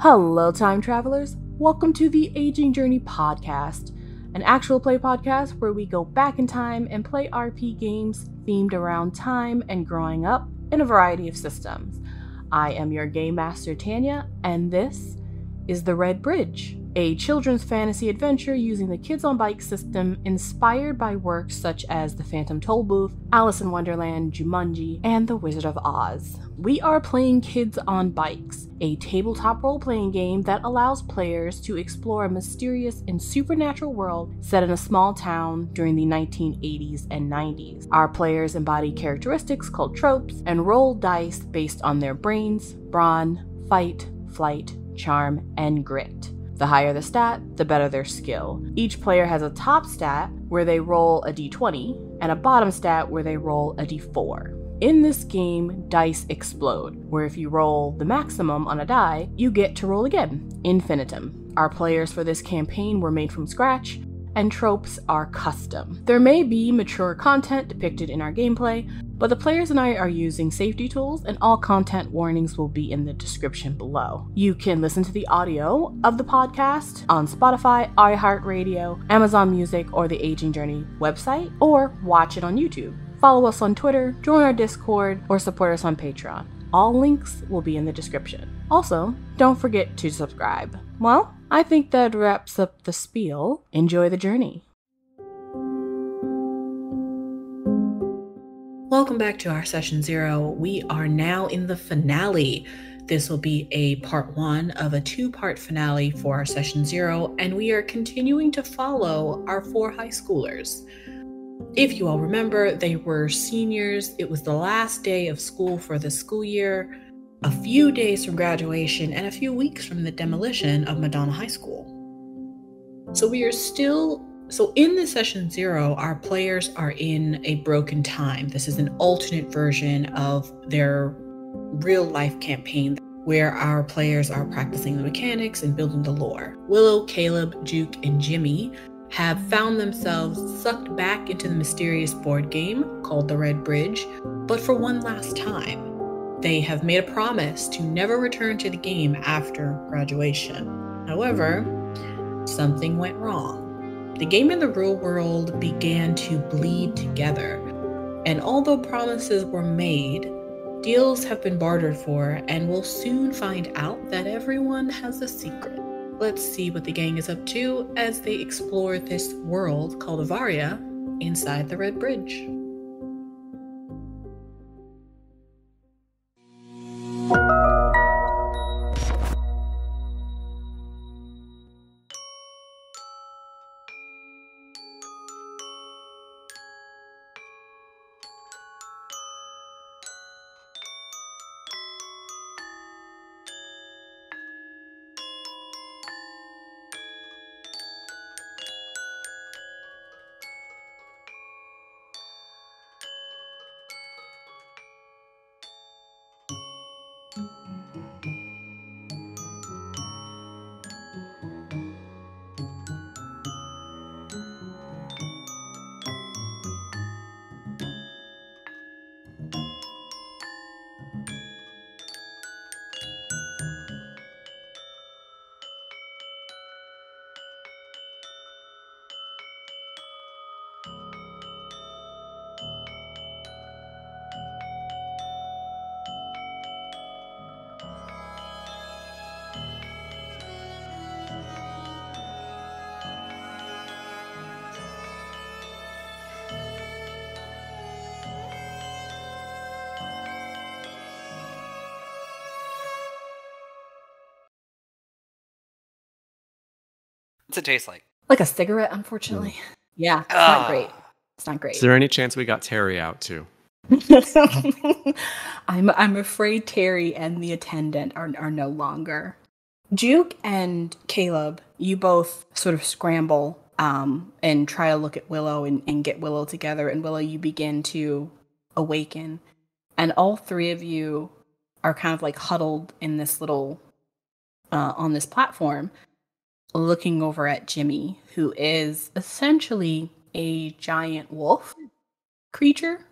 Hello, time travelers. Welcome to the Aging Journey podcast, an actual play podcast where we go back in time and play RP games themed around time and growing up in a variety of systems. I am your game master, Tanya, and this is The Red Bridge, a children's fantasy adventure using the Kids on Bikes system inspired by works such as The Phantom Tollbooth, Alice in Wonderland, Jumanji, and The Wizard of Oz. We are playing Kids on Bikes, a tabletop role-playing game that allows players to explore a mysterious and supernatural world set in a small town during the 1980s and 90s. Our players embody characteristics called tropes and roll dice based on their brains, brawn, fight, flight, charm, and grit. The higher the stat, the better their skill. Each player has a top stat where they roll a d20 and a bottom stat where they roll a d4. In this game, dice explode, where if you roll the maximum on a die, you get to roll again, infinitum. Our players for this campaign were made from scratch, and tropes are custom. There may be mature content depicted in our gameplay, but the players and I are using safety tools, and all content warnings will be in the description below. You can listen to the audio of the podcast on Spotify, iHeartRadio, Amazon Music, or the Aging Journey website, or watch it on YouTube. Follow us on Twitter, join our Discord, or support us on Patreon. All links will be in the description. Also, don't forget to subscribe. Well, I think that wraps up the spiel. Enjoy the journey. Welcome back to our session 0. We are now in the finale. This will be a part 1 of a 2-part finale for our session 0, and we are continuing to follow our 4 high schoolers. If you all remember, they were seniors. It was the last day of school for the school year, a few days from graduation, and a few weeks from the demolition of Madonna High School. So in this session 0, our players are in a broken time. This is an alternate version of their real life campaign where our players are practicing the mechanics and building the lore. Willow, Caleb, Juke, and Jimmy have found themselves sucked back into the mysterious board game called The Red Bridge, but for one last time. They have made a promise to never return to the game after graduation. However, something went wrong. The game and the real world began to bleed together, and although promises were made, deals have been bartered for, and we'll soon find out that everyone has a secret. Let's see what the gang is up to as they explore this world called Ivaria inside the Red Bridge. What's it taste like? Like a cigarette, unfortunately. Yeah, it's not great. It's not great. Is there any chance we got Terry out too? I'm afraid Terry and the attendant are no longer. Juke and Caleb, you both sort of scramble and try to look at Willow and get Willow together. And Willow, you begin to awaken. And all 3 of you are kind of like huddled in this little, on this platform, looking over at Jimmy, who is essentially a giant wolf creature.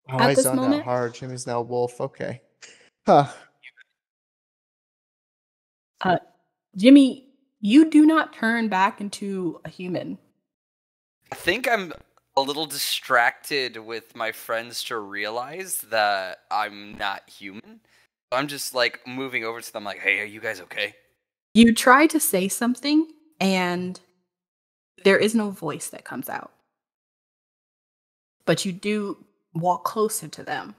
I zoned out hard. Jimmy's now a wolf. Okay. Huh. Jimmy, you do not turn back into a human. I think I'm a little distracted with my friends to realize that I'm not human. I'm just like moving over to them like, hey, are you guys okay? You try to say something, and there is no voice that comes out. But you do walk closer to them.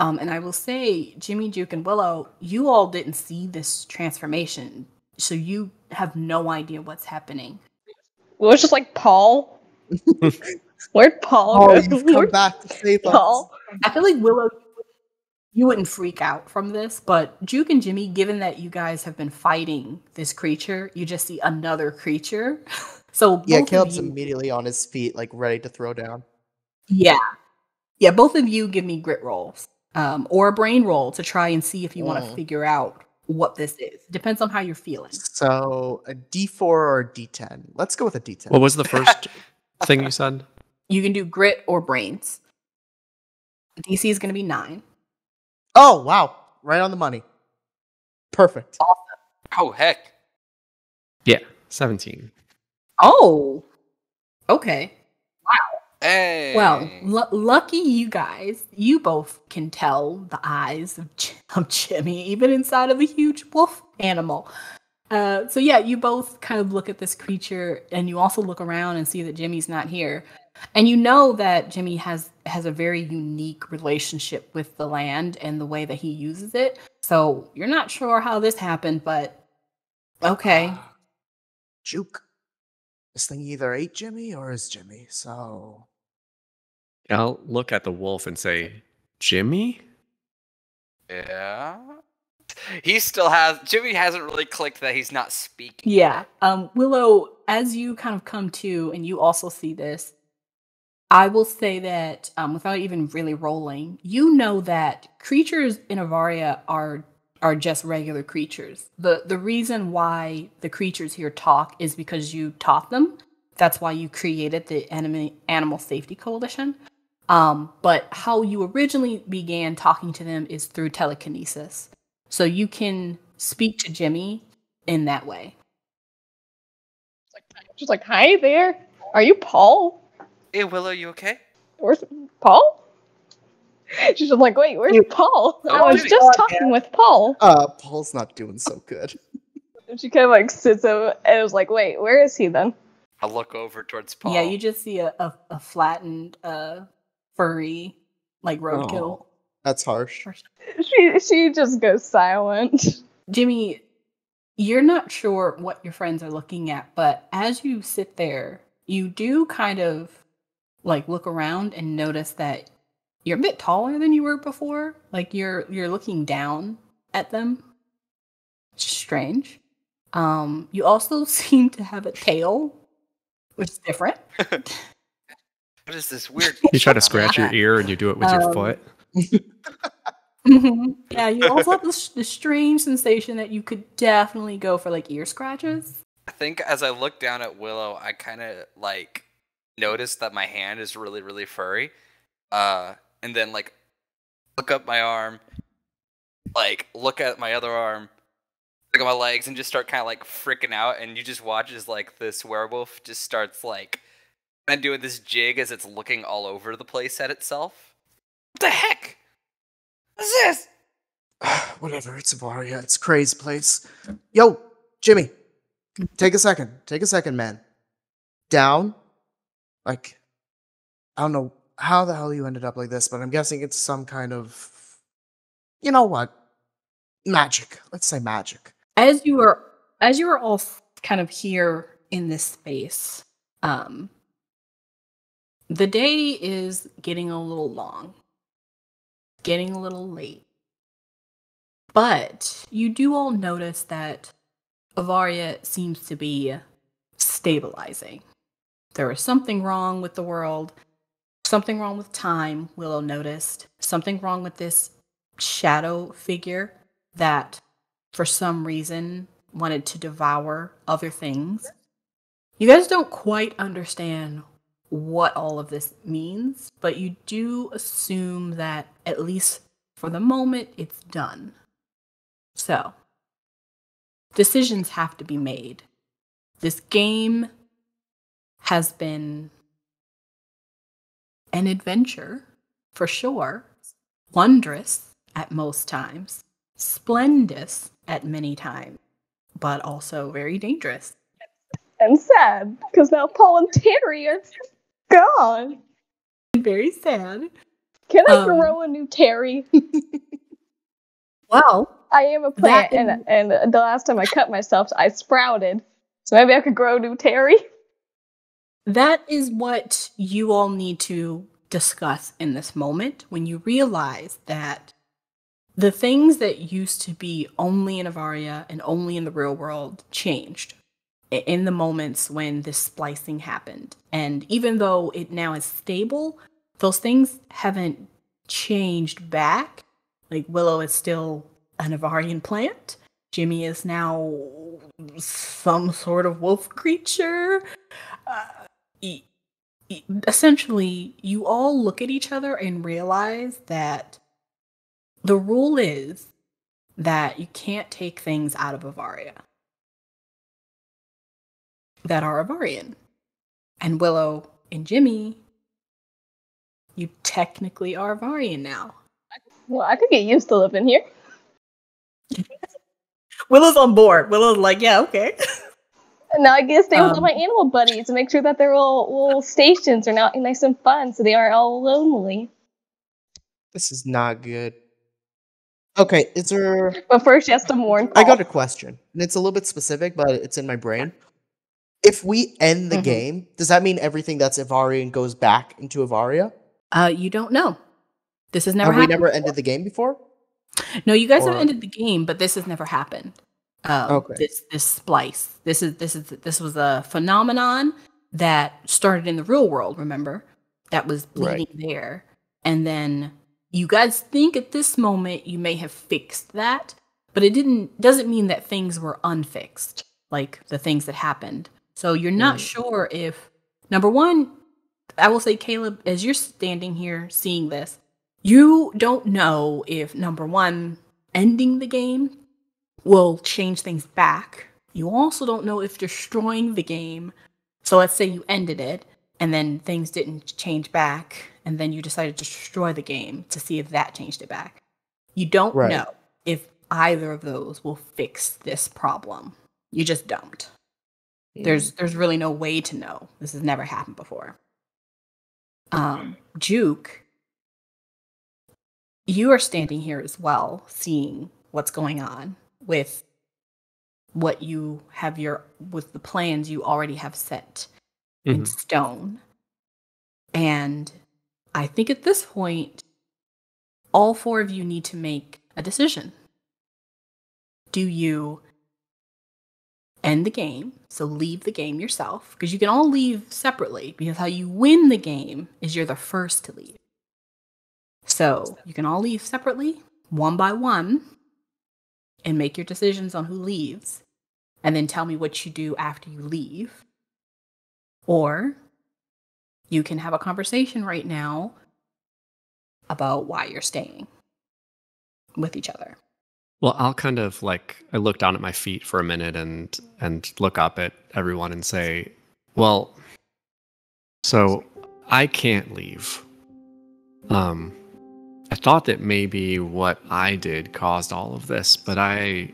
And I will say, Jimmy, Juke, and Willow, you all didn't see this transformation, so you have no idea what's happening. Well, it's just like Paul. Where'd Paul Oh, go? you've come back to save us. Paul. I feel like Willow, you wouldn't freak out from this, but Juke and Jimmy, given that you guys have been fighting this creature, you just see another creature. So Yeah, both Caleb's of you, immediately on his feet, like ready to throw down. yeah, both of you give me grit rolls, or a brain roll to try and see if you want to figure out what this is. Depends on how you're feeling. So a D4 or a D10. Let's go with a D10. What was the first thing you said? You can do grit or brains. DC is going to be 9. Oh, wow. Right on the money. Perfect. Oh, heck. Yeah, 17. Oh, okay. Hey. Well, lucky you guys. You both can tell the eyes of Jimmy, even inside of a huge wolf animal. So yeah, you both kind of look at this creature, and you also look around and see that Jimmy's not here. And you know that Jimmy has a very unique relationship with the land and the way that he uses it. So you're not sure how this happened, but okay. Juke. This thing either ate Jimmy or is Jimmy, so... I'll look at the wolf and say, Jimmy? Yeah. Jimmy hasn't really clicked that he's not speaking. Yeah. Willow, as you kind of come to and you also see this, I will say that without even really rolling, you know that creatures in Ivaria are just regular creatures. The reason why the creatures here talk is because you taught them. That's why you created the Animal Safety Coalition. But how you originally began talking to them is through telekinesis. So you can speak to Jimmy in that way. She's like, hi there. Are you Paul? Hey, Willow, you okay? Where's Paul? She's just like, wait, where's Paul? I was Jimmy. just talking with Paul. Paul's not doing so good. And she kind of like sits over and was like, wait, where is he then? I look over towards Paul. Yeah, you just see a flattened, furry, like roadkill. Oh, that's harsh. She just goes silent. Jimmy, you're not sure what your friends are looking at, but as you sit there, you do kind of like look around and notice that you're a bit taller than you were before. Like you're looking down at them. It's strange. You also seem to have a tail, which is different. What is this weird? You try to scratch your ear and you do it with your foot. Yeah, you also have the strange sensation that you could definitely go for like ear scratches. I think as I look down at Willow, I kind of like notice that my hand is really, really furry. And then like look up my arm, like look at my other arm, look at my legs, and just start kind of like freaking out. And you just watch as like this werewolf just starts like kind of doing this jig as it's looking all over the place at itself. What the heck? What's this? Whatever, it's Ivaria. It's a crazy place. Yo, Jimmy. Take a second, man. Down. Like, I don't know how the hell you ended up like this, but I'm guessing it's some kind of... You know what? Magic. Let's say magic. As you are all kind of here in this space, the day is getting a little long, getting a little late. But you do all notice that Ivaria seems to be stabilizing. There is something wrong with the world, something wrong with time, Willow noticed, something wrong with this shadow figure that for some reason wanted to devour other things. You guys don't quite understand what all of this means, but you do assume that at least for the moment it's done. So, decisions have to be made. This game has been an adventure, for sure. Wondrous at most times. Splendid at many times. But also very dangerous. And sad, because now Paul and Terry are gone. Very sad. Can I grow a new Terry? Well, I am a plant, and the last time I cut myself, I sprouted. So maybe I could grow a new Terry? that is what you all need to discuss in this moment when you realize that the things that used to be only in Ivaria and only in the real world changed in the moments when this splicing happened. And even though it now is stable, those things haven't changed back. Like Willow is still an Ivarian plant. Jimmy is now some sort of wolf creature. Essentially, you all look at each other and realize that the rule is that you can't take things out of Ivaria that are Ivarian. And Willow and Jimmy, you technically are Ivarian now. Well, I could get used to living here. Willow's on board. Willow's like, yeah, okay. And now I get to stay with all my animal buddies to make sure that their little stations are now nice and fun so they aren't all lonely. This is not good. Okay, is there... But first, she has to mourn Paul. I got a question, and it's a little bit specific, but it's in my brain. If we end the game, does that mean everything that's Ivarian goes back into Ivaria? You don't know. This has never happened. Have we never ended the game before? No, you guys have ended the game, but this has never happened. Okay. This splice. This was a phenomenon that started in the real world, remember? That was bleeding there. And then you guys think at this moment you may have fixed that, but it doesn't mean that things were unfixed, like the things that happened. So you're not sure if, number one, I will say, Caleb, as you're standing here seeing this, you don't know if, number one, ending the game will change things back. You also don't know if destroying the game, so let's say you ended it, and then things didn't change back, and then you decided to destroy the game to see if that changed it back. You don't know if either of those will fix this problem. You just don't. There's really no way to know. This has never happened before. Juke, you are standing here as well, seeing what's going on with what you have with the plans you already have set in stone. And I think at this point, all four of you need to make a decision. Do you end the game, so leave the game yourself, because you can all leave separately, because how you win the game is you're the first to leave. So you can all leave separately, one by one, and make your decisions on who leaves, and then tell me what you do after you leave. Or you can have a conversation right now about why you're staying with each other. Well, I'll kind of I look down at my feet for a minute and look up at everyone and say, well, so I can't leave. I thought that maybe what I did caused all of this, but I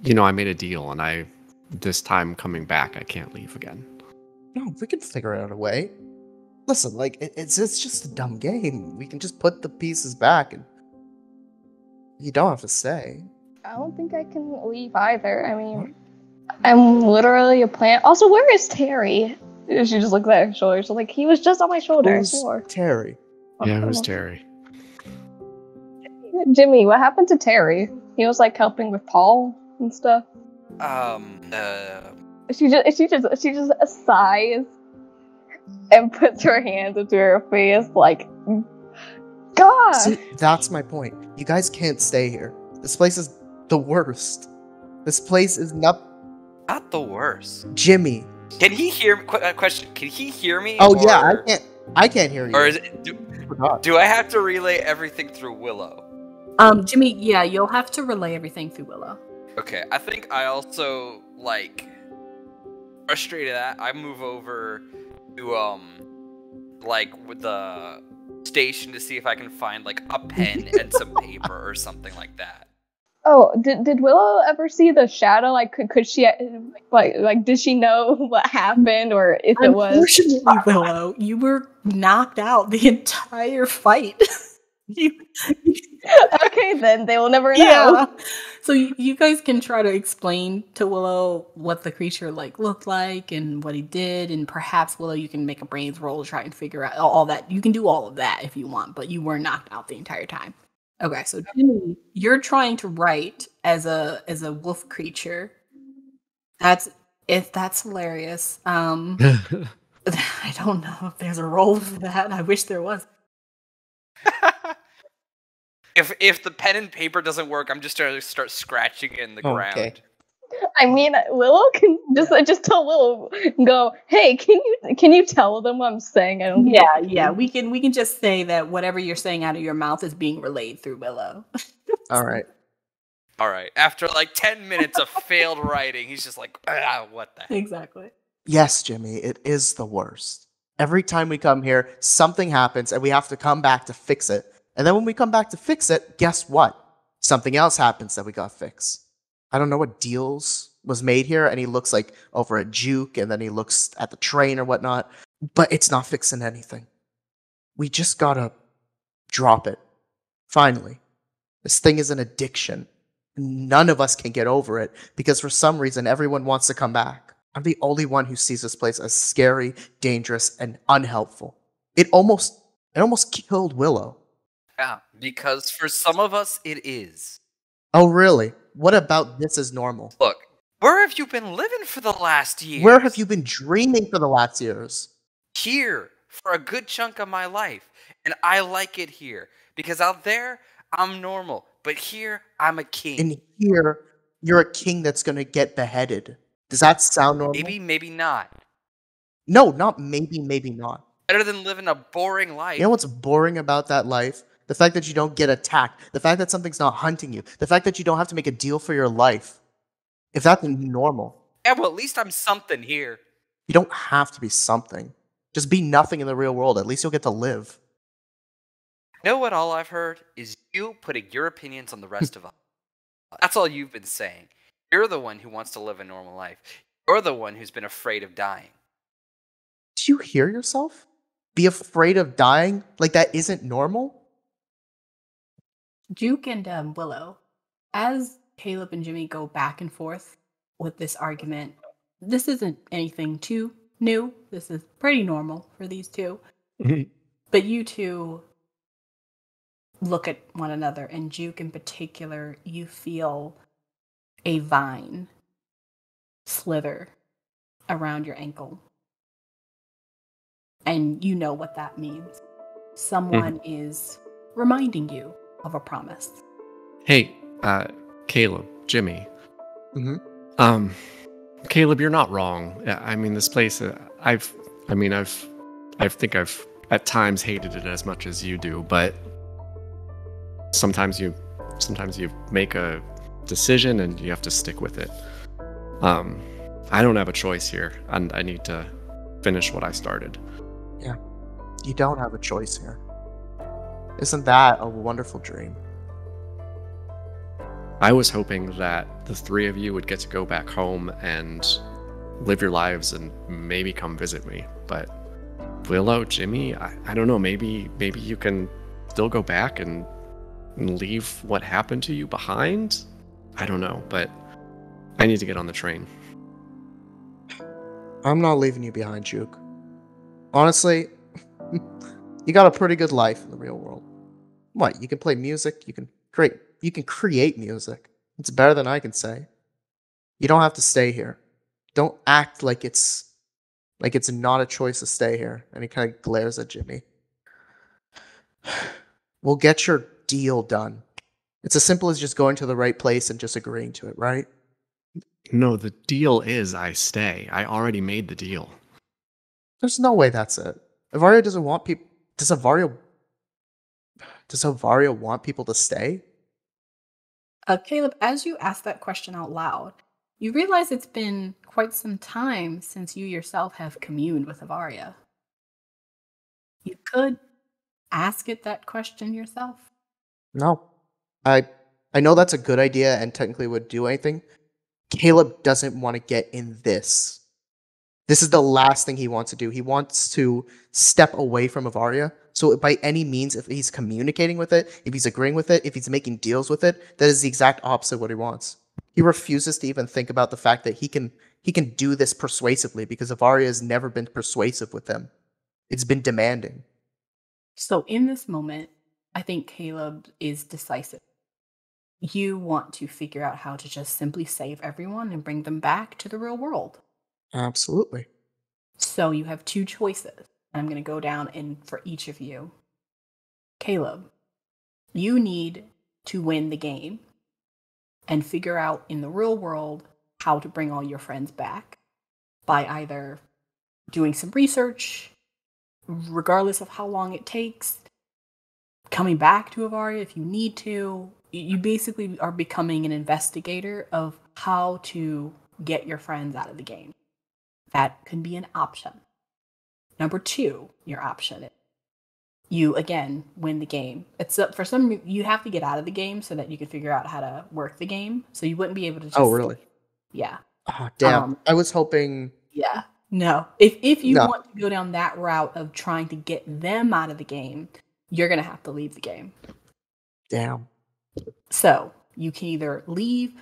made a deal, and this time coming back, I can't leave again. No, we can figure out a way. Listen, it's just a dumb game. We can just put the pieces back, and you don't have to stay. I don't think I can leave either. I mean, I'm literally a plant. Also, where is Terry? She just looks at her shoulder. She's like, he was just on my shoulder. Who's Terry? Yeah, who's Terry? Jimmy, what happened to Terry? He was helping with Paul and stuff. She just sighs and puts her hands into her face God. See, that's my point. You guys can't stay here. This place is the worst. This place is not the worst. Jimmy. Can he hear me? Question. Can he hear me? Oh, yeah, I can't hear you. Or is it, do I have to relay everything through Willow? Jimmy, yeah, you'll have to relay everything through Willow. Okay, I think I also, like, frustrated that I move over to, like, with the station to see if I can find, like, a pen and some paper or something like that. Oh, did Willow ever see the shadow? Like, could she, like, did she know what happened, or if it was? Unfortunately, Willow, you were knocked out the entire fight. Okay, then they will never know. Yeah. So you guys can try to explain to Willow what the creature looked like and what he did, and perhaps Willow, you can make a brains roll to try and figure out all that. You can do all of that if you want, but you were knocked out the entire time. Okay, so Jimmy, you're trying to write as a wolf creature. That's hilarious. I don't know if there's a role for that. I wish there was. If the pen and paper doesn't work, I'm just gonna start scratching in the ground. I mean, Willow can just tell Willow, go, hey, can you tell them what I'm saying? I don't. Yeah. We can just say that whatever you're saying out of your mouth is being relayed through Willow. All right. After like 10 minutes of failed writing, he's just like, what the heck? Exactly. Yes, Jimmy, it is the worst. Every time we come here, something happens and we have to come back to fix it. And then when we come back to fix it, guess what? Something else happens that we got fixed. I don't know what deals was made here, and he looks like over at Juke, and then he looks at the train or whatnot, but it's not fixing anything. We just gotta drop it. Finally. This thing is an addiction. None of us can get over it, because for some reason everyone wants to come back. I'm the only one who sees this place as scary, dangerous, and unhelpful. It almost killed Willow. Yeah, because for some of us, it is. Oh, really? What about this is normal? Look, where have you been living for the last year? Where have you been dreaming for the last years? Here, for a good chunk of my life. And I like it here. Because out there, I'm normal. But here, I'm a king. And here, you're a king that's gonna get beheaded. Does that sound normal? Maybe, maybe not. No, not maybe, maybe not. Better than living a boring life. You know what's boring about that life? The fact that you don't get attacked. The fact that something's not hunting you. The fact that you don't have to make a deal for your life. If that's normal. Yeah, well, at least I'm something here. You don't have to be something. Just be nothing in the real world. At least you'll get to live. You know what all I've heard is you putting your opinions on the rest of us. That's all you've been saying. You're the one who wants to live a normal life. You're the one who's been afraid of dying. Do you hear yourself? Be afraid of dying? Like that isn't normal? Juke and Willow, as Caleb and Jimmy go back and forth with this argument, this isn't anything too new. This is pretty normal for these two. But you two look at one another, and Juke in particular, you feel a vine slither around your ankle. And you know what that means. Someone is reminding you of a promise. Hey, Caleb, Jimmy. Mm-hmm. Caleb, you're not wrong. I mean, this place, I think I've at times hated it as much as you do, but sometimes you make a decision and you have to stick with it. I don't have a choice here, and I need to finish what I started. Yeah, you don't have a choice here. Isn't that a wonderful dream? I was hoping that the three of you would get to go back home and live your lives and maybe come visit me. But Willow, Jimmy, I don't know, maybe you can still go back and leave what happened to you behind? I don't know, but I need to get on the train. I'm not leaving you behind, Juke. Honestly, you got a pretty good life in the real world. What? You can play music, you can create music. It's better than I can say. You don't have to stay here. Don't act like it's not a choice to stay here. And he kind of glares at Jimmy. We'll get your deal done. It's as simple as just going to the right place and just agreeing to it, right? No, the deal is I stay. I already made the deal. There's no way that's it. Ivaria doesn't want people. Does Ivaria want people to stay? Caleb, as you ask that question out loud, you realize it's been quite some time since you yourself have communed with Ivaria. You could ask it that question yourself. No. I I know that's a good idea and technically would do anything. Caleb doesn't want to get in this. This is the last thing he wants to do. He wants to step away from Ivaria. So by any means, if he's communicating with it, if he's agreeing with it, if he's making deals with it, that is the exact opposite of what he wants. He refuses to even think about the fact that he can do this persuasively because Ivaria has never been persuasive with him. It's been demanding. So in this moment, I think Caleb is decisive. You want to figure out how to just simply save everyone and bring them back to the real world. Absolutely. So you have two choices. I'm going to go down and for each of you. Caleb, you need to win the game and figure out in the real world how to bring all your friends back by either doing some research, regardless of how long it takes, coming back to Ivaria if you need to. You basically are becoming an investigator of how to get your friends out of the game. That could be an option. Number 2, your option is you again win the game. It's for some you have to get out of the game so that you can figure out how to work the game. So you wouldn't be able to just Oh, really? Yeah. Oh, damn. I was hoping. Yeah. No. If you No. want to go down that route of trying to get them out of the game, you're going to have to leave the game. Damn. So you can either leave,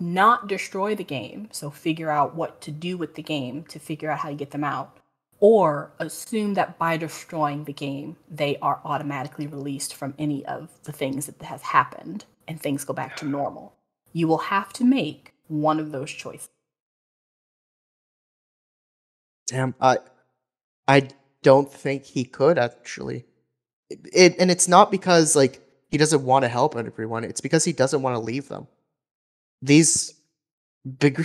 not destroy the game, so figure out what to do with the game to figure out how to get them out, or assume that by destroying the game, they are automatically released from any of the things that has happened and things go back to normal. You will have to make one of those choices. Damn. I don't think he could actually. And it's not because like he doesn't want to help everyone. It's because he doesn't want to leave them. These big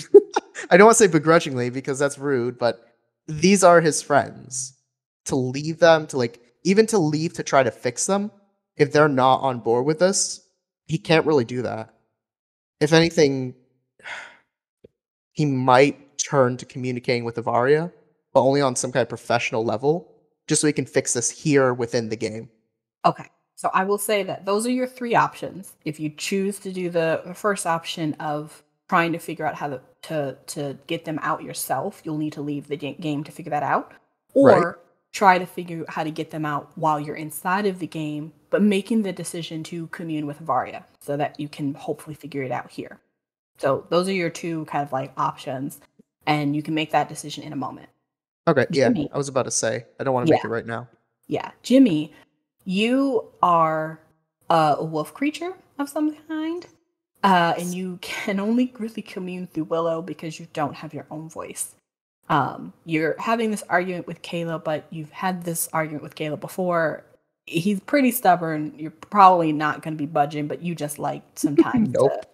I don't want to say begrudgingly because that's rude, but these are his friends. To leave them, to like even to leave to try to fix them, if they're not on board with this, he can't really do that. If anything, he might turn to communicating with Ivaria, but only on some kind of professional level, just so he can fix this here within the game. Okay. So I will say that those are your 3 options. If you choose to do the first option of trying to figure out how to get them out yourself, you'll need to leave the game to figure that out. Or Right. try to figure out how to get them out while you're inside of the game, but making the decision to commune with Ivaria so that you can hopefully figure it out here. So those are your 2 kind of like options, and you can make that decision in a moment. Okay, yeah, Jimmy. I was about to say. I don't want to make it right now. Yeah, Jimmy, you are a wolf creature of some kind, and you can only really commune through Willow because you don't have your own voice. You're having this argument with Caleb, but you've had this argument with Caleb before. He's pretty stubborn. You're probably not going to be budging, but you just like sometimes Nope.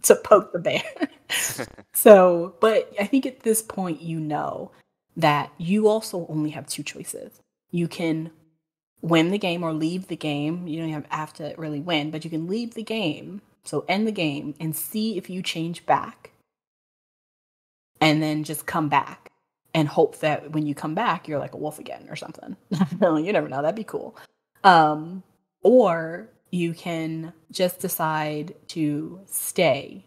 to poke the bear. So, but I think at this point, you know that you also only have 2 choices. You can win the game or leave the game. You don't have to really win, but you can leave the game. So end the game and see if you change back and then just come back and hope that when you come back, you're like a wolf again or something. You never know. That'd be cool. Or you can just decide to stay,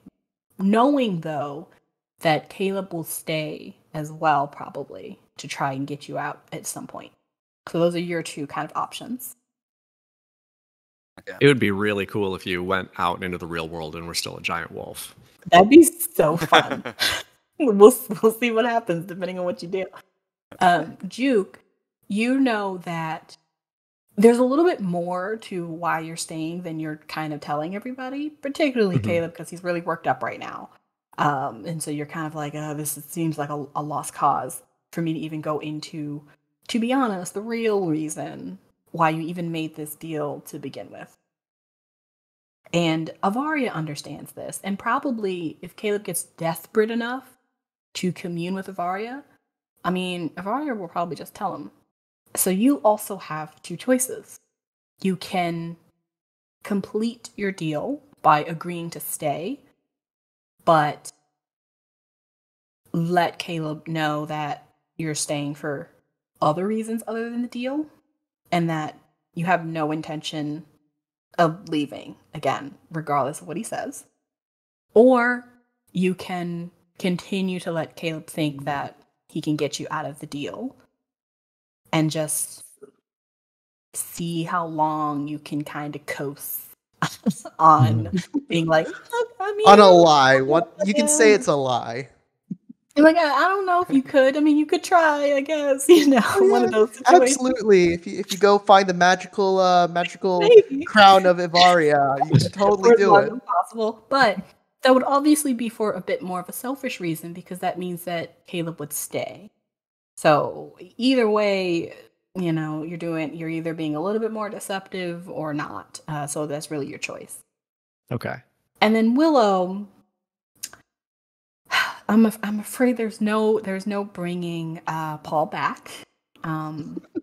knowing though that Caleb will stay as well, probably to try and get you out at some point. So those are your 2 kind of options. It would be really cool if you went out into the real world and were still a giant wolf. That'd be so fun. We'll see what happens depending on what you do. Juke, you know that there's a little bit more to why you're staying than you're kind of telling everybody, particularly Caleb, because he's really worked up right now. And so you're kind of like, this seems like a lost cause for me to even go into, to be honest, the real reason why you even made this deal to begin with. And Ivaria understands this, and probably if Caleb gets desperate enough to commune with Ivaria, Ivaria will probably just tell him. So you also have 2 choices. You can complete your deal by agreeing to stay, but let Caleb know that you're staying for other reasons other than the deal, and that you have no intention of leaving again, regardless of what he says. Or you can continue to let Caleb think that he can get you out of the deal and just see how long you can kind of coast on being like, I mean, On a lie. What you can say it's a lie. Like, I don't know if you could. I mean, you could try, I guess. You know, one of those situations. Absolutely. If you go find the magical Maybe. crown of Ivaria, you can totally do it. Impossible, but that would obviously be for a bit more of a selfish reason, because that means that Caleb would stay. So either way, you know, you're either being a little bit more deceptive or not. So that's really your choice. Okay. And then Willow, I'm afraid there's no bringing Paul back.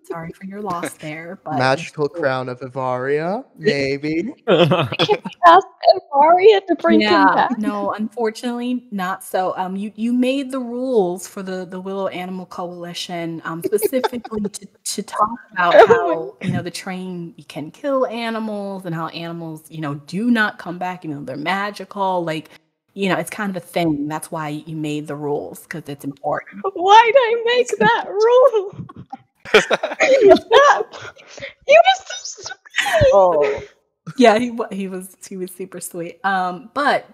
Sorry for your loss there, but Magical crown of Ivaria, maybe. Ask Ivaria to bring him back. No, unfortunately not so. You made the rules for the Willow Animal Coalition specifically to talk about how, you know, the train can kill animals and how animals, you know, do not come back, you know, they're magical, like, you know, it's kind of a thing. That's why you made the rules, because it's important. Why did I make that rule? You were so sweet. Oh, yeah, he was super sweet. But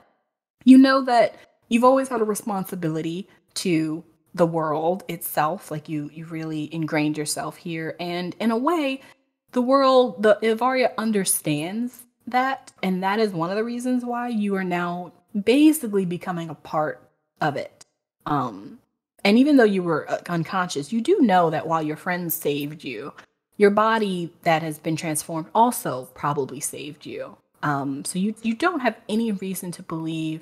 you know that you've always had a responsibility to the world itself. Like you really ingrained yourself here, and in a way, the Ivaria understands that, and that is one of the reasons why you are now basically becoming a part of it. And even though you were unconscious, you do know that while your friends saved you, your body that has been transformed also probably saved you. So you don't have any reason to believe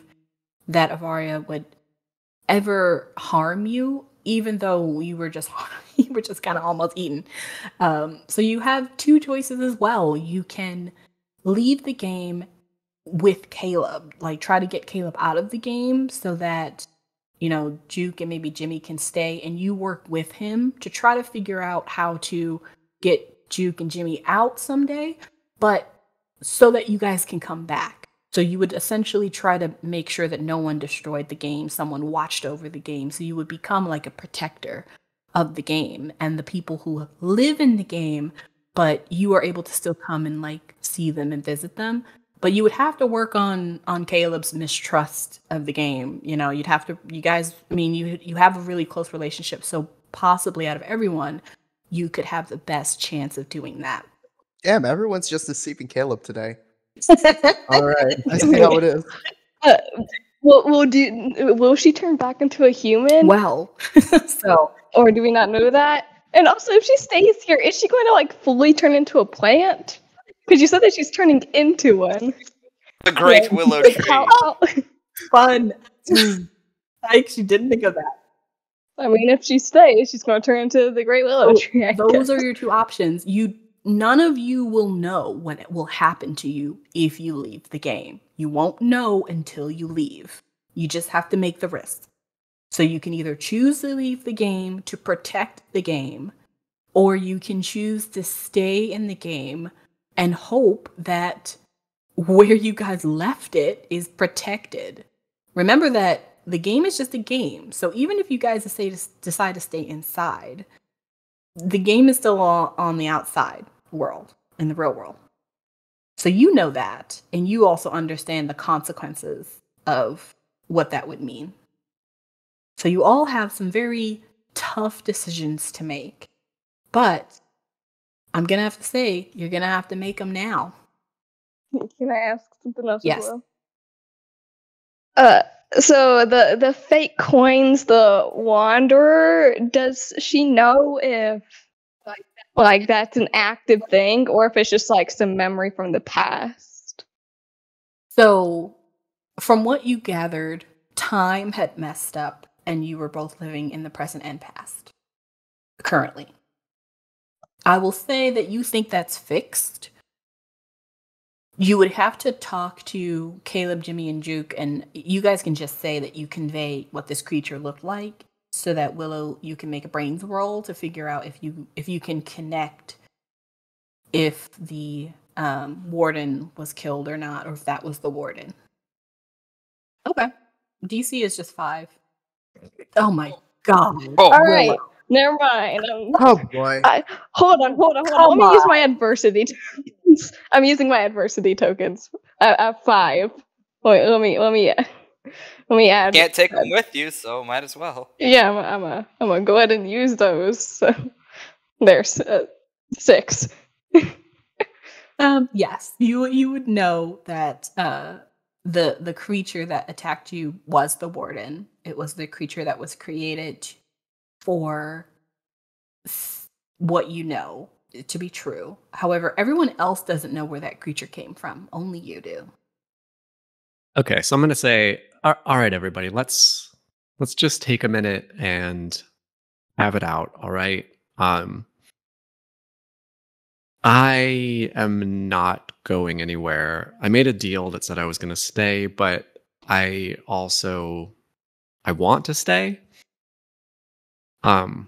that Ivaria would ever harm you, even though you were just kind of almost eaten. So you have two choices as well. You can leave the game with Caleb, like try to get Caleb out of the game so that, you know, Juke and maybe Jimmy can stay, and you work with him to try to figure out how to get Juke and Jimmy out someday, but so that you guys can come back. So you would essentially try to make sure that no one destroyed the game, someone watched over the game, so you would become like a protector of the game and the people who live in the game, but you are able to still come and like see them and visit them. But you would have to work on Caleb's mistrust of the game. You know, you guys, I mean, you have a really close relationship. So possibly out of everyone, you could have the best chance of doing that. Damn, everyone's just deceiving Caleb today. All right, I see how it is. Will she turn back into a human? Well, so. Or do we not know that? And also, if she stays here, is she going to like fully turn into a plant? Because you said that she's turning into one. The great willow tree. Fun. I actually didn't think of that. I mean, if she stays, she's going to turn into the great willow tree. Those are your two options. None of you will know when it will happen to you if you leave the game. You won't know until you leave. You just have to make the risk. So you can either choose to leave the game to protect the game, or you can choose to stay in the game and hope that where you guys left it is protected. Remember that the game is just a game. So even if you guys decide to stay inside, the game is still on the outside world, in the real world. So you know that, and you also understand the consequences of what that would mean. So you all have some very tough decisions to make. But I'm going to have to say, you're going to have to make them now. Can I ask something else Yes. as well? So the fake coins, the Wanderer, does she know if like that's an active thing, or if it's just like some memory from the past? So from what you gathered, time had messed up and you were both living in the present and past currently. I will say that you think that's fixed, You would have to talk to Caleb, Jimmy, and Juke, and you guys can just say that you convey what this creature looked like, so that Willow, you can make a brains roll to figure out if you can connect if the warden was killed or not, or if that was the warden. Okay. DC is just 5. Oh my god. Oh, All right, never mind. Oh boy. Hold on. Let me use my adversity tokens. I'm using my adversity tokens. I have 5. Wait, let me add. can't take them with you, so might as well. Yeah, I'm gonna go ahead and use those. So there's 6. Yes, you would know that the creature that attacked you was the warden. It was the creature that was created for what you know to be true. However, everyone else doesn't know where that creature came from. Only you do. Okay, so I'm gonna say, all right, everybody, let's just take a minute and have it out. All right. I am not going anywhere. I made a deal that said I was gonna stay, but I want to stay. I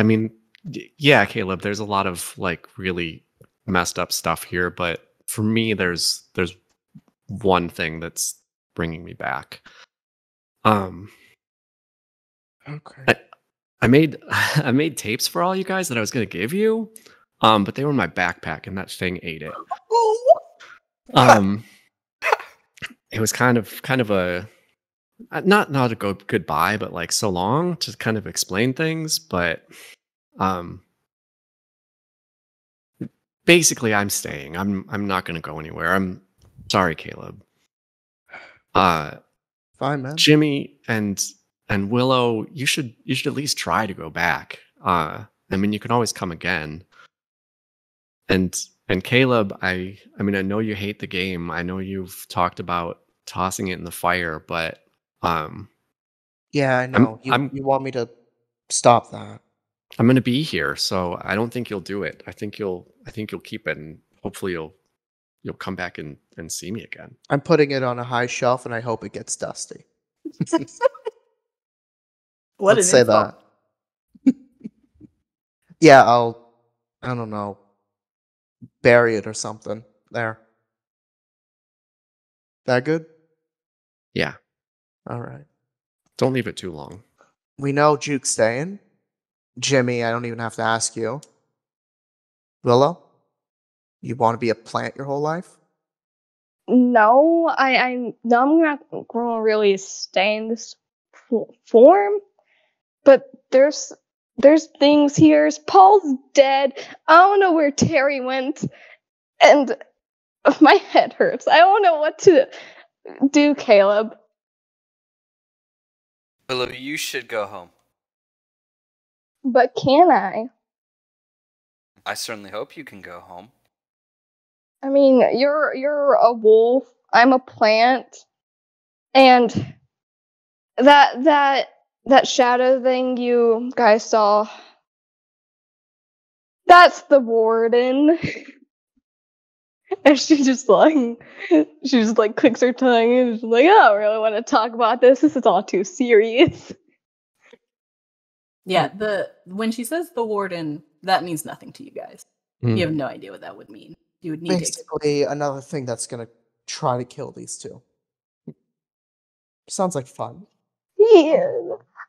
mean, yeah, Caleb, there's a lot of like really messed up stuff here, but for me, there's one thing that's bringing me back. Okay. I made tapes for all you guys that I was gonna give you, but they were in my backpack, and that thing ate it. It was kind of a not a goodbye, but like so long to kind of explain things. But basically, I'm staying. I'm not gonna go anywhere. I'm sorry, Caleb. Fine, man. Jimmy and Willow, you should at least try to go back. I mean, you can always come again. And Caleb, I mean, I know you hate the game. I know you've talked about tossing it in the fire, but Yeah, I know. You want me to stop that? I'm gonna be here, so I don't think you'll do it. I think you'll keep it, and hopefully you'll come back and see me again. I'm putting it on a high shelf, and I hope it gets dusty. Let's say that. Yeah, I don't know, bury it or something. There. That good? Yeah. All right. Don't leave it too long. We know Juke's staying. Jimmy, I don't even have to ask you. Willow, you want to be a plant your whole life? No, I'm not gonna really stay in this form. But there's things here. Paul's dead. I don't know where Terry went, and my head hurts. I don't know what to do, Caleb. Willow, you should go home. But can I? I certainly hope you can go home. I mean, you're a wolf. I'm a plant, and that shadow thing you guys saw. That's the warden. And she just like clicks her tongue and is like, I don't really want to talk about this. This is all too serious. Yeah, when she says the warden, that means nothing to you guys. You have no idea what that would mean. You would need basically another thing that's gonna try to kill these two. Sounds like fun. Yeah.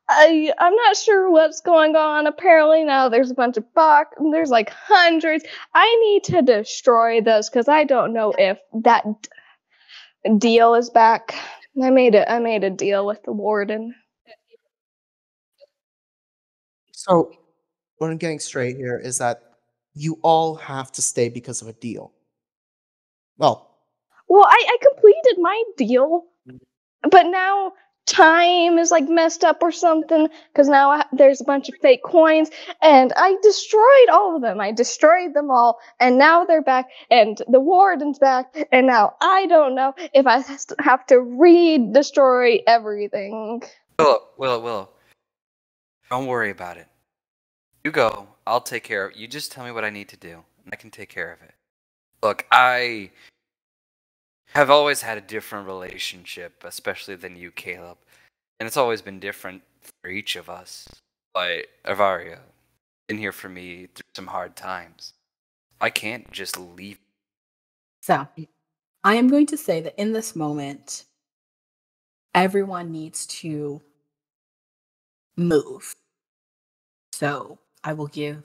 I'm not sure what's going on. Apparently now there's a bunch of box. There's like hundreds. I need to destroy those because I don't know if that deal is back. I made a deal with the warden. So, what I'm getting straight here is that you all have to stay because of a deal. Well, I completed my deal, but now time is like messed up or something because now there's a bunch of fake coins and I destroyed all of them. I destroyed them all and now they're back and the warden's back and now I don't know if I have to re-destroy everything. Willow. Don't worry about it. You go. I'll take care of it. You just tell me what I need to do and I can take care of it. Look, I have always had a different relationship, especially than you, Caleb. And it's always been different for each of us. But Ivaria, been here for me through some hard times. I can't just leave. So, I am going to say that in this moment, everyone needs to move. So, I will give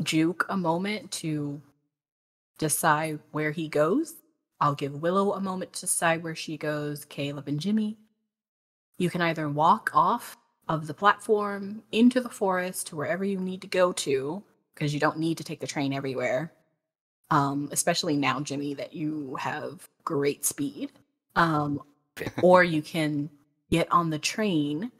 Juke a moment to decide where he goes. I'll give Willow a moment to decide where she goes, Caleb and Jimmy. You can either walk off of the platform into the forest to wherever you need to go to, because you don't need to take the train everywhere. Especially now, Jimmy, that you have great speed. Or you can get on the train.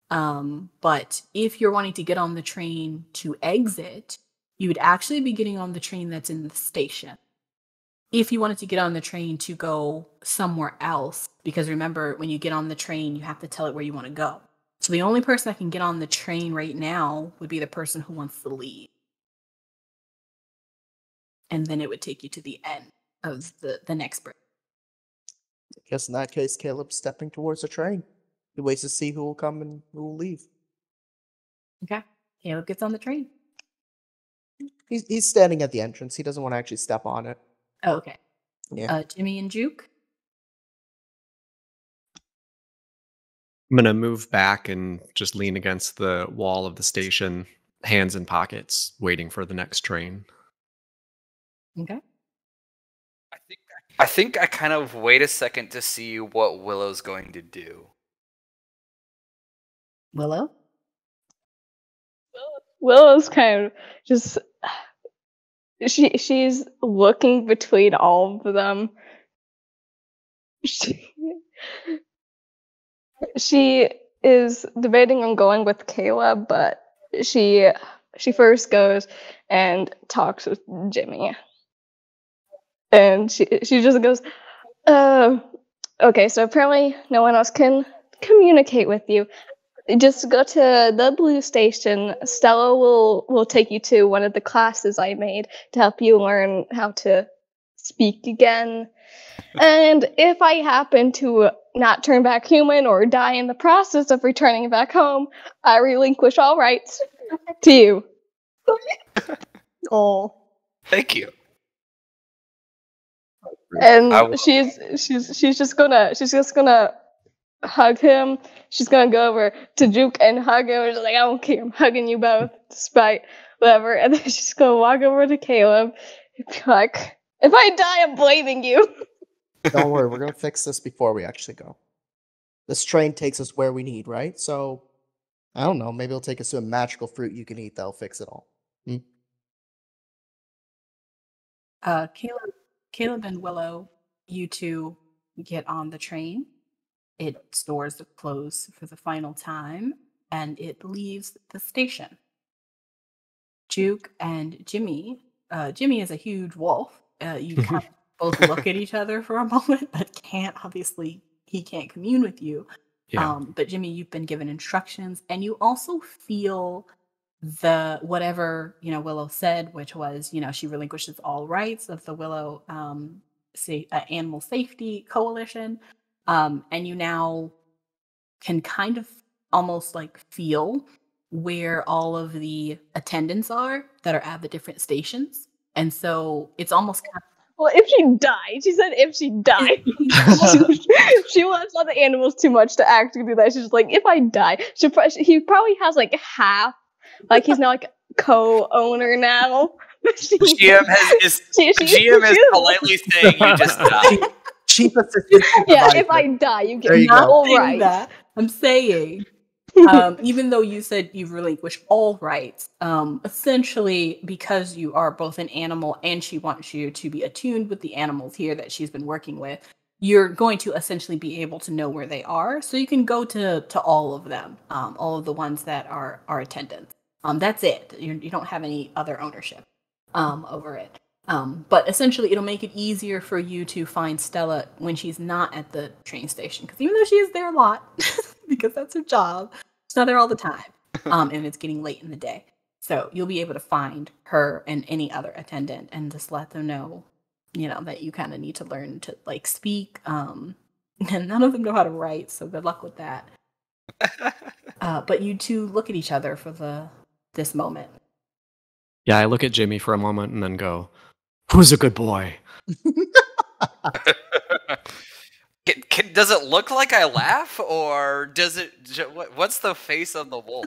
But if you're wanting to get on the train to exit, you would actually be getting on the train that's in the station. If you wanted to get on the train to go somewhere else, because remember, when you get on the train, you have to tell it where you want to go. So the only person that can get on the train right now would be the person who wants to leave. And then it would take you to the end of the next break. I guess in that case, Caleb's stepping towards the train. He waits to see who will come and who will leave. Okay. Caleb gets on the train. He's standing at the entrance. He doesn't want to actually step on it. Oh, okay. Yeah. Jimmy and Juke. I'm gonna move back and just lean against the wall of the station, hands in pockets, waiting for the next train. Okay. I think I kind of wait a second to see what Willow's going to do. Willow? Willow's kind of just she's looking between all of them. She is debating on going with Caleb, but she first goes and talks with Jimmy. And she just goes, okay, so apparently no one else can communicate with you. Just go to the blue station. Stella will take you to one of the classes I made to help you learn how to speak again. And if I happen to not turn back human or die in the process of returning back home, I relinquish all rights to you. Oh, Thank you. And she's just gonna hug him. She's gonna go over to Juke and hug him. She's like, I don't care, I'm hugging you both, despite whatever. And then she's gonna walk over to Caleb and be like, if I die, I'm blaming you. don't worry, we're gonna fix this before we actually go. This train takes us where we need, right? So, I don't know, maybe it'll take us to a magical fruit you can eat that'll fix it all. Caleb and Willow, you two get on the train. It stores the clothes for the final time, and it leaves the station. Juke and Jimmy. Jimmy is a huge wolf. You kind of both look at each other for a moment, but he can't commune with you. Yeah. But Jimmy, you've been given instructions, and you also feel the whatever Willow said, which was she relinquishes all rights of the Willow Animal Safety Coalition, and you now can kind of almost like feel where all of the attendants are that are at the different stations, and so it's almost kind of. Well, if she died, she said if she died. She loves all the animals too much to actually do that. She's just like, if I die, he probably has like half, like he's now like co-owner now. GM is politely saying you just died. Chief assistant. Yeah, if I die, you get Not all saying right. that. I'm saying, even though you said you've relinquished all rights, essentially because you are both an animal and she wants you to be attuned with the animals here that she's been working with, you're going to essentially be able to know where they are. So you can go to all of them, all of the ones that are attendants. That's it. You don't have any other ownership over it. But essentially, it'll make it easier for you to find Stella when she's not at the train station. Because even though she is there a lot, because that's her job, she's not there all the time. And it's getting late in the day. So you'll be able to find her and any other attendant and just let them know that you kind of need to learn to like speak. And none of them know how to write, so good luck with that. But you two look at each other for this moment. Yeah, I look at Jimmy for a moment and then go, "Who's a good boy?" Does it look like I laugh, or does it? What's the face of the wolf?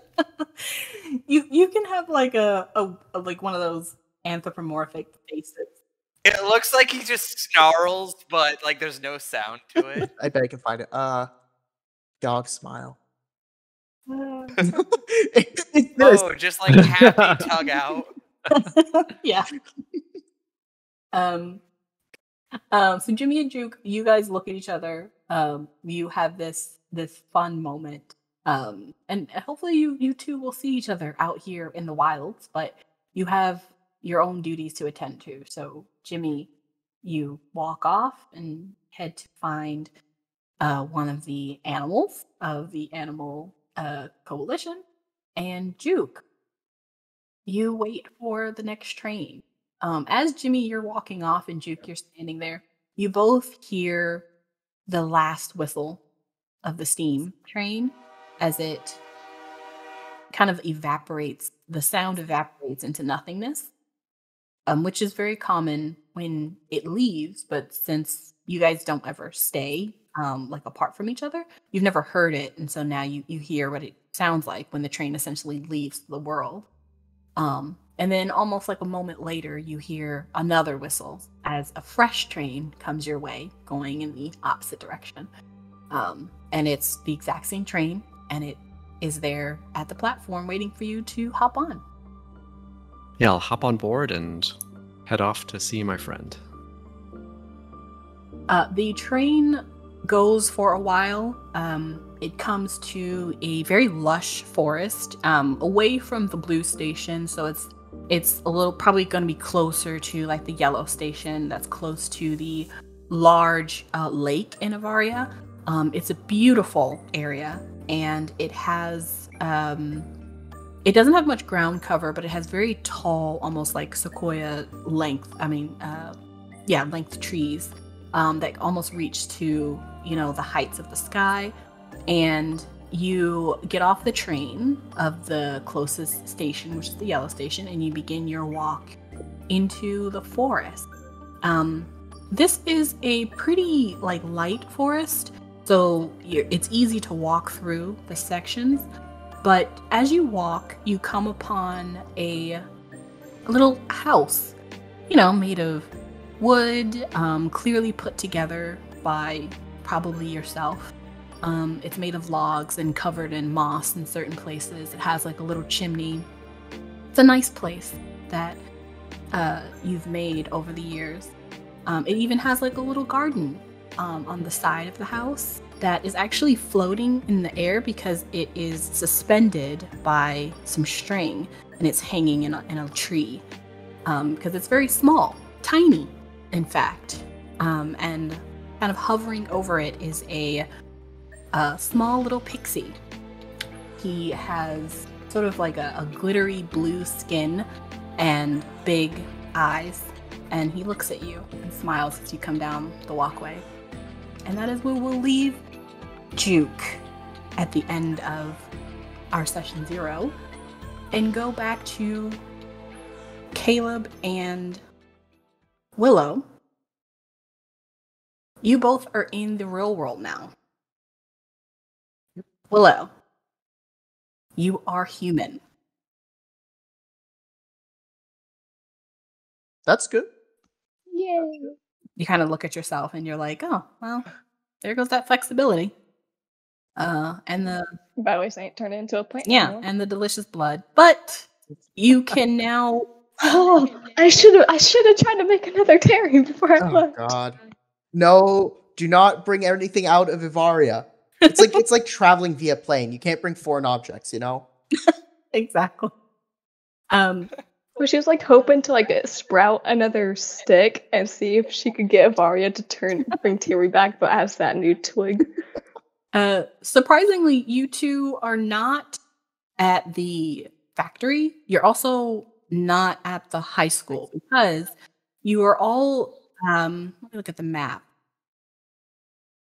You can have like a like one of those anthropomorphic faces. It looks like he just snarls, but like there's no sound to it. I bet I can find it. Dog smile. Oh, just like happy tug out. Yeah. So Jimmy and Juke, you guys look at each other. You have this fun moment. And hopefully you two will see each other out here in the wilds, but you have your own duties to attend to. So Jimmy, you walk off and head to find one of the animals of the animal coalition, and Juke, you wait for the next train. As Jimmy, you're walking off, and Juke, you're standing there. You both hear the last whistle of the steam train as it kind of evaporates. The sound evaporates into nothingness, which is very common when it leaves. But since you guys don't ever stay like apart from each other, you've never heard it, and so now you hear what it sounds like when the train essentially leaves the world. And then almost like a moment later, you hear another whistle as a fresh train comes your way, going in the opposite direction. And it's the exact same train, and it is there at the platform waiting for you to hop on. Yeah, I'll hop on board and head off to see my friend. The train goes for a while. It comes to a very lush forest, away from the blue station, so it's a little probably going to be closer to like the yellow station that's close to the large lake in Ivaria. It's a beautiful area, and it has it doesn't have much ground cover, but it has very tall, almost like sequoia length length trees that almost reach to the heights of the sky. And you get off the train of the closest station, which is the yellow station, and you begin your walk into the forest. This is a pretty light forest, so it's easy to walk through the sections. But as you walk, you come upon a little house, made of wood, clearly put together by probably yourself. It's made of logs and covered in moss in certain places. It has a little chimney. It's a nice place that you've made over the years. It even has a little garden on the side of the house that is actually floating in the air because it is suspended by some string, and it's hanging in a tree because it's very small, tiny, in fact. And kind of hovering over it is a small little pixie. He has sort of like a glittery blue skin and big eyes, and he looks at you and smiles as you come down the walkway. And that is where we'll leave Juke at the end of our session 0 and go back to Caleb and Willow. You both are in the real world now. Willow, you are human. That's good. Yay. You kind of look at yourself and you're like, oh, well, there goes that flexibility. And the By the way, saying it turned into a plant. yeah, animal. and the delicious blood. But you can now. Oh, I should have tried to make another Terry before I Oh left. God. No, do not bring anything out of Ivaria. It's like traveling via plane. You can't bring foreign objects, Exactly. Well, she was hoping to sprout another stick and see if she could get Ivaria to bring Terry back, but as that new twig. Surprisingly, you two are not at the factory. You're also not at the high school because you are all Let me look at the map.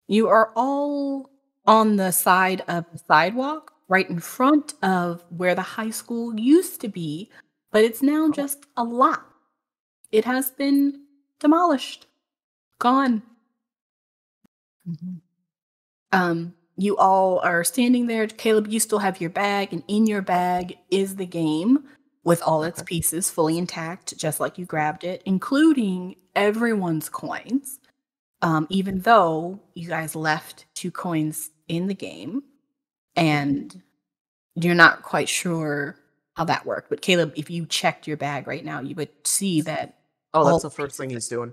You are all on the side of the sidewalk, right in front of where the high school used to be, but it's now just a lot. It has been demolished, gone. You all are standing there. Caleb, you still have your bag, and in your bag is the game with all its pieces fully intact, just like you grabbed it, including everyone's coins. Even though you guys left 2 coins in the game, and you're not quite sure how that worked. But Caleb, if you checked your bag right now, you would see that. Oh, that's the first thing he's doing.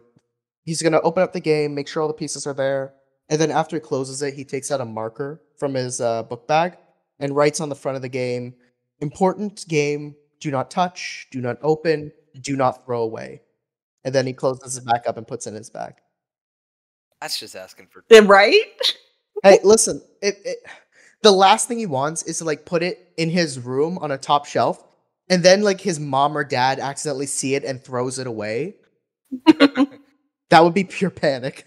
He's gonna open up the game, make sure all the pieces are there, and then after he closes it, he takes out a marker from his book bag and writes on the front of the game, "Important game, do not touch, do not open, do not throw away." And then he closes it back up and puts it in his bag. That's just asking for. Right? Hey, listen, the last thing he wants is to like put it in his room on a top shelf, and then like his mom or dad accidentally see it and throws it away. That would be pure panic.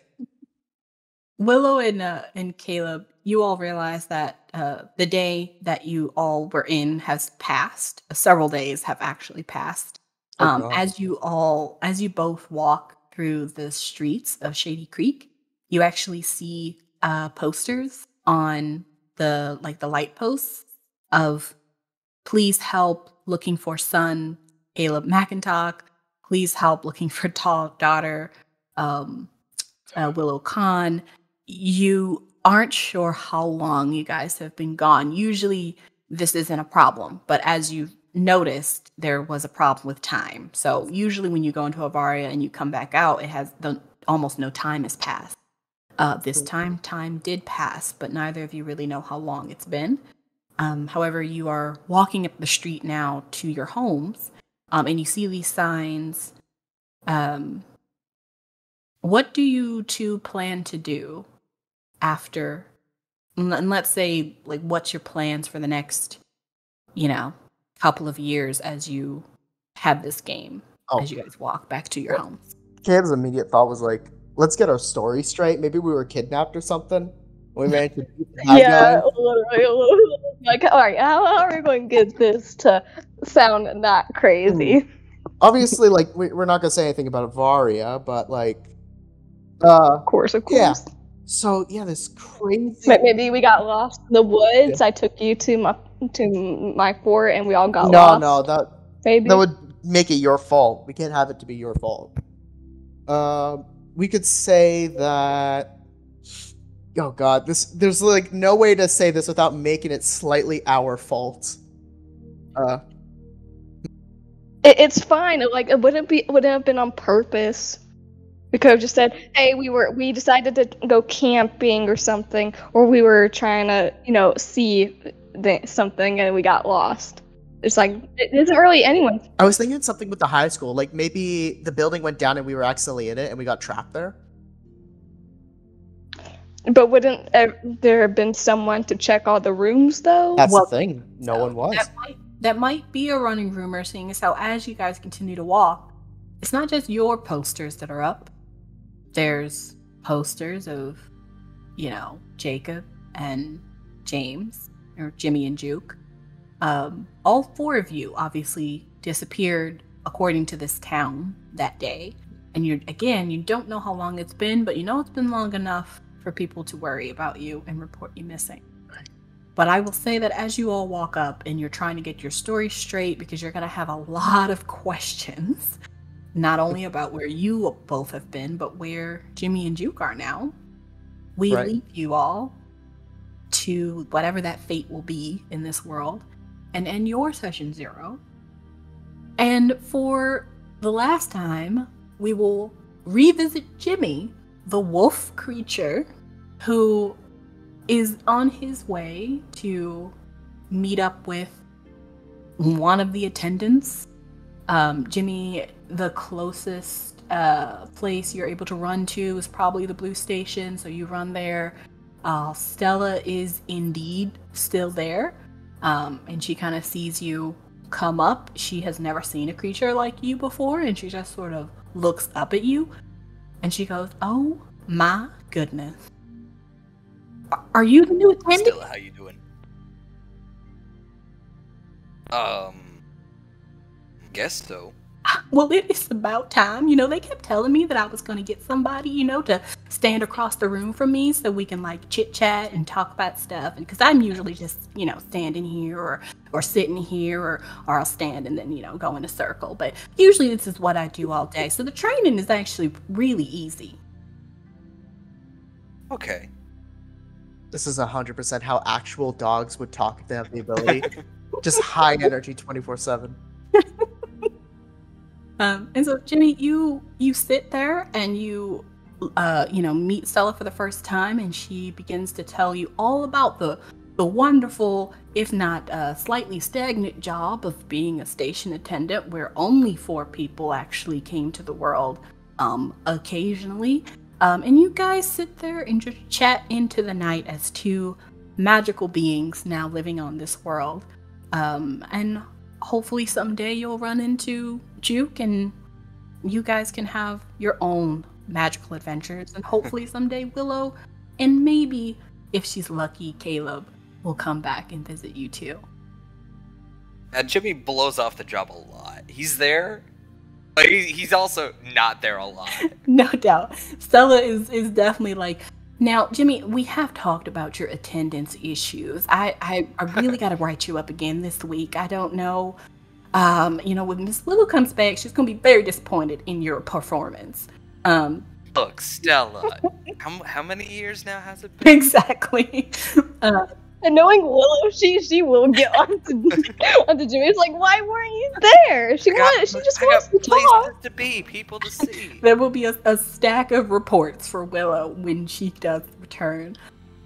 Willow and Caleb, you all realize that the day that you all were in has passed. Several days have actually passed. As you both walk through the streets of Shady Creek, you actually see posters on the light posts of "Please help, looking for son Caleb McIntosh. Please help, looking for daughter Willow Khan." You aren't sure how long you guys have been gone. Usually this isn't a problem, but as you noticed, there was a problem with time. So usually when you go into Ivaria and you come back out, it has almost no time has passed. This time did pass, but neither of you really know how long it's been. However, you are walking up the street now to your homes, and you see these signs. What do you two plan to do after? And let's say, like, what's your plans for the next, couple of years as you have this game, as you guys walk back to your homes? Caleb's immediate thought was like, let's get our story straight. Maybe we were kidnapped or something. We managed to beat the bad guy. Literally. Like, all right, how are we going to get this to sound not crazy? Obviously, like, we're not going to say anything about Ivaria, but, like... Of course. Yeah. So, yeah, this crazy... Maybe we got lost in the woods. Yeah. I took you to my fort, and we all got lost. No, that would make it your fault. We can't have it to be your fault. We could say that... Oh god, there's like no way to say this without making it slightly our fault. It's fine. Like, it wouldn't have been on purpose. We could have just said, "Hey, we decided to go camping or something, or we were trying to, see something and we got lost." It's like, it isn't really anyone. I was thinking something with the high school, like maybe the building went down and we were accidentally in it and we got trapped there. But wouldn't there have been someone to check all the rooms, though? That's the thing. No one was. That might be a running rumor, seeing as how as you guys continue to walk, it's not just your posters that are up. There's posters of, Jacob and James, or Jimmy and Juke. All 4 of you obviously disappeared according to this town that day. And you don't know how long it's been, but it's been long enough for people to worry about you and report you missing. But I will say that as you all walk up and you're trying to get your story straight, because you're going to have a lot of questions, not only about where you both have been, but where Jimmy and Juke are now, we leave you all to whatever that fate will be in this world and end your session 0. And for the last time, we will revisit Jimmy, the wolf creature, who is on his way to meet up with one of the attendants. Jimmy, the closest place you're able to run to is probably the Blue Station, so you run there. Stella is indeed still there, and she kind of sees you come up. She has never seen a creature like you before, and she just sort of looks up at you. And she goes, "Oh my goodness. Are you the new attendant?" Stella, how you doing? Guess so. Well, it is about time. They kept telling me that I was going to get somebody, to stand across the room from me so we can like chit chat and talk about stuff. And because I'm usually just, standing here or sitting here or I'll stand and then, go in a circle. But usually this is what I do all day. So the training is actually really easy. Okay. This is 100% how actual dogs would talk if they have the ability. Just high energy 24/7. And so Jimmy, you sit there and you meet Stella for the first time, and she begins to tell you all about the wonderful, if not slightly stagnant job of being a station attendant, where only 4 people actually came to the world occasionally. And you guys sit there and just chat into the night as 2 magical beings now living on this world. And hopefully someday you'll run into Juke and you guys can have your own magical adventures. And hopefully someday Willow, and maybe if she's lucky, Caleb, will come back and visit you too. Jimmy blows off the job a lot. He's there, but he's also not there a lot. No doubt. Stella is definitely like, now, Jimmy, we have talked about your attendance issues. I really got to write you up again this week. I don't know. When Miss Willow comes back, she's going to be very disappointed in your performance. Look, Stella, how many years now has it been? Exactly. And knowing Willow, she will get onto Jimmy. It's like, why weren't you there? She just wants to talk. Places to be, people to see. There will be a stack of reports for Willow when she does return.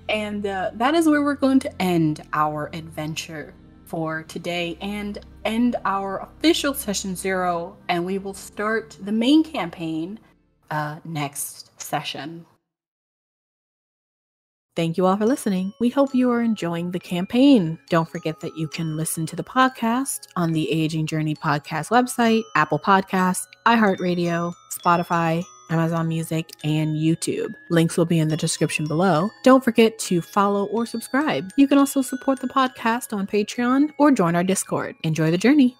And that is where we're going to end our adventure for today and end our official session 0. And we will start the main campaign next session. Thank you all for listening. We hope you are enjoying the campaign. Don't forget that you can listen to the podcast on the Aging Journey podcast website, Apple Podcasts, iHeartRadio, Spotify, Amazon Music, and YouTube. Links will be in the description below. Don't forget to follow or subscribe. You can also support the podcast on Patreon or join our Discord. Enjoy the journey.